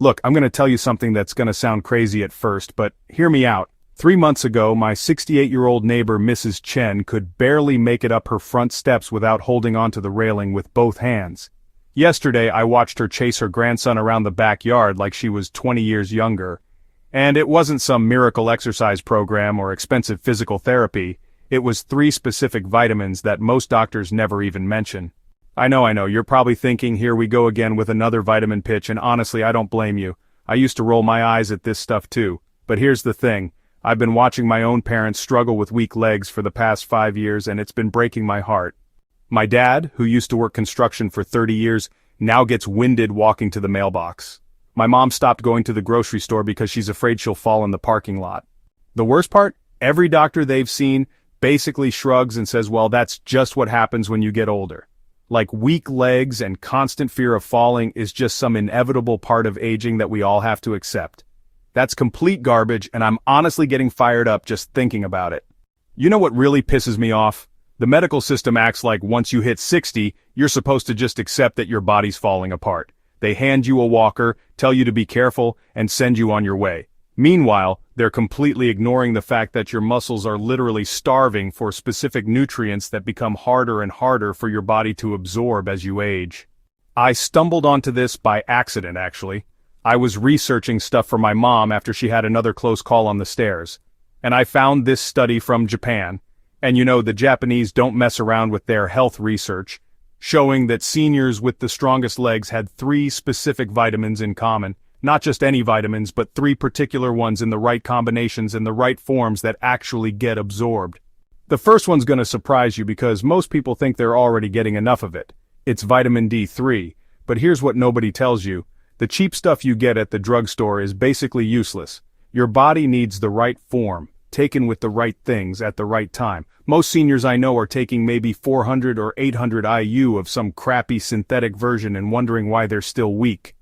Look, I'm gonna tell you something that's gonna sound crazy at first, but hear me out. 3 months ago, my 68-year-old neighbor Mrs. Chen could barely make it up her front steps without holding onto the railing with both hands. Yesterday, I watched her chase her grandson around the backyard like she was 20 years younger. And it wasn't some miracle exercise program or expensive physical therapy. It was 3 specific vitamins that most doctors never even mention. I know, you're probably thinking here we go again with another vitamin pitch, and honestly I don't blame you. I used to roll my eyes at this stuff too. But here's the thing. I've been watching my own parents struggle with weak legs for the past 5 years, and it's been breaking my heart. My dad, who used to work construction for 30 years, now gets winded walking to the mailbox. My mom stopped going to the grocery store because she's afraid she'll fall in the parking lot. The worst part? Every doctor they've seen basically shrugs and says, well, that's just what happens when you get older. Like weak legs and constant fear of falling is just some inevitable part of aging that we all have to accept. That's complete garbage, and I'm honestly getting fired up just thinking about it. You know what really pisses me off? The medical system acts like once you hit 60, you're supposed to just accept that your body's falling apart. They hand you a walker, tell you to be careful, and send you on your way. Meanwhile, they're completely ignoring the fact that your muscles are literally starving for specific nutrients that become harder and harder for your body to absorb as you age. I stumbled onto this by accident, actually. I was researching stuff for my mom after she had another close call on the stairs. And I found this study from Japan. And you know, the Japanese don't mess around with their health research, showing that seniors with the strongest legs had 3 specific vitamins in common. Not just any vitamins, but 3 particular ones in the right combinations and the right forms that actually get absorbed. The first one's gonna surprise you because most people think they're already getting enough of it. It's vitamin D3, but here's what nobody tells you. The cheap stuff you get at the drugstore is basically useless. Your body needs the right form, taken with the right things at the right time. Most seniors I know are taking maybe 400 or 800 IU of some crappy synthetic version and wondering why they're still weak.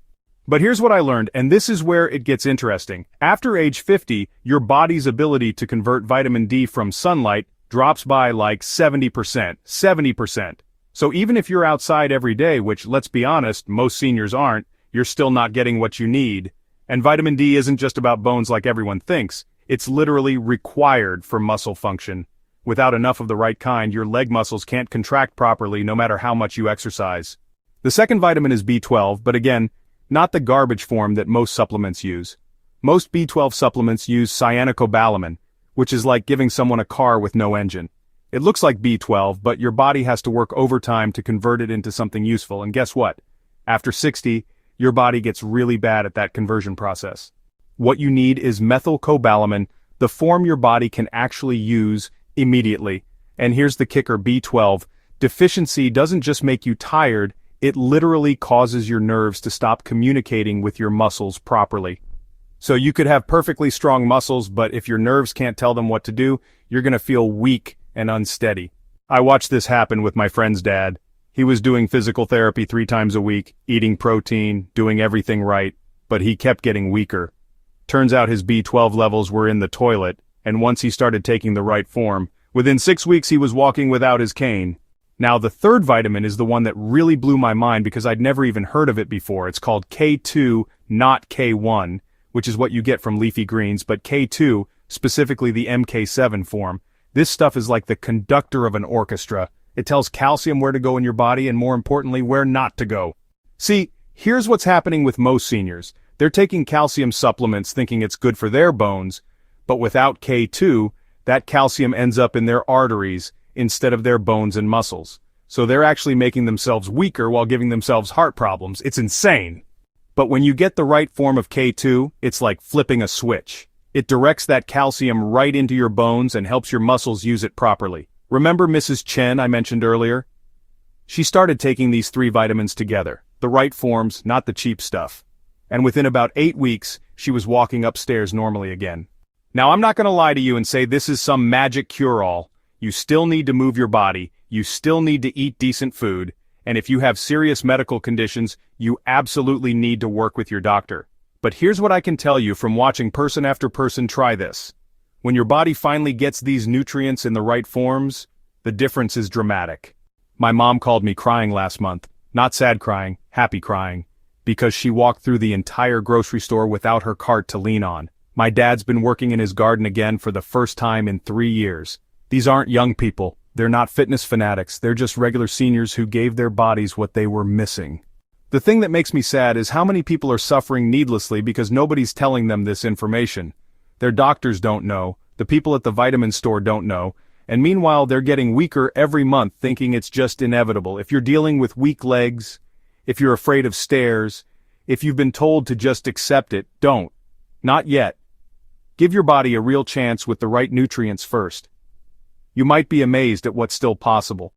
But here's what I learned, and this is where it gets interesting. After age 50, your body's ability to convert vitamin D from sunlight drops by like 70%. 70%. So even if you're outside every day, which let's be honest, most seniors aren't, you're still not getting what you need. And vitamin D isn't just about bones like everyone thinks. It's literally required for muscle function. Without enough of the right kind, your leg muscles can't contract properly no matter how much you exercise. The second vitamin is B12, but again, not the garbage form that most supplements use. Most B12 supplements use cyanocobalamin, which is like giving someone a car with no engine. It looks like B12, but your body has to work overtime to convert it into something useful, and guess what? After 60, your body gets really bad at that conversion process. What you need is methylcobalamin, the form your body can actually use immediately. And here's the kicker, B12. Deficiency doesn't just make you tired, it literally causes your nerves to stop communicating with your muscles properly. So you could have perfectly strong muscles, but if your nerves can't tell them what to do, you're gonna feel weak and unsteady. I watched this happen with my friend's dad. He was doing physical therapy 3 times a week, eating protein, doing everything right, but he kept getting weaker. Turns out his B12 levels were in the toilet, and once he started taking the right form, within 6 weeks he was walking without his cane. Now the third vitamin is the one that really blew my mind because I'd never even heard of it before. It's called K2, not K1, which is what you get from leafy greens, but K2, specifically the MK7 form. This stuff is like the conductor of an orchestra. It tells calcium where to go in your body and more importantly, where not to go. See, here's what's happening with most seniors. They're taking calcium supplements thinking it's good for their bones, but without K2, that calcium ends up in their arteries instead of their bones and muscles. So they're actually making themselves weaker while giving themselves heart problems. It's insane. But when you get the right form of K2, it's like flipping a switch. It directs that calcium right into your bones and helps your muscles use it properly. Remember Mrs. Chen I mentioned earlier? She started taking these 3 vitamins together, the right forms, not the cheap stuff. And within about 8 weeks, she was walking upstairs normally again. Now I'm not gonna lie to you and say this is some magic cure-all. You still need to move your body, you still need to eat decent food, and if you have serious medical conditions, you absolutely need to work with your doctor. But here's what I can tell you from watching person after person try this. When your body finally gets these nutrients in the right forms, the difference is dramatic. My mom called me crying last month. Not sad crying, happy crying. because she walked through the entire grocery store without her cart to lean on. My dad's been working in his garden again for the first time in 3 years. These aren't young people, they're not fitness fanatics, they're just regular seniors who gave their bodies what they were missing. The thing that makes me sad is how many people are suffering needlessly because nobody's telling them this information. Their doctors don't know, the people at the vitamin store don't know, and meanwhile they're getting weaker every month thinking it's just inevitable. If you're dealing with weak legs, if you're afraid of stairs, if you've been told to just accept it, don't. Not yet. Give your body a real chance with the right nutrients first. You might be amazed at what's still possible.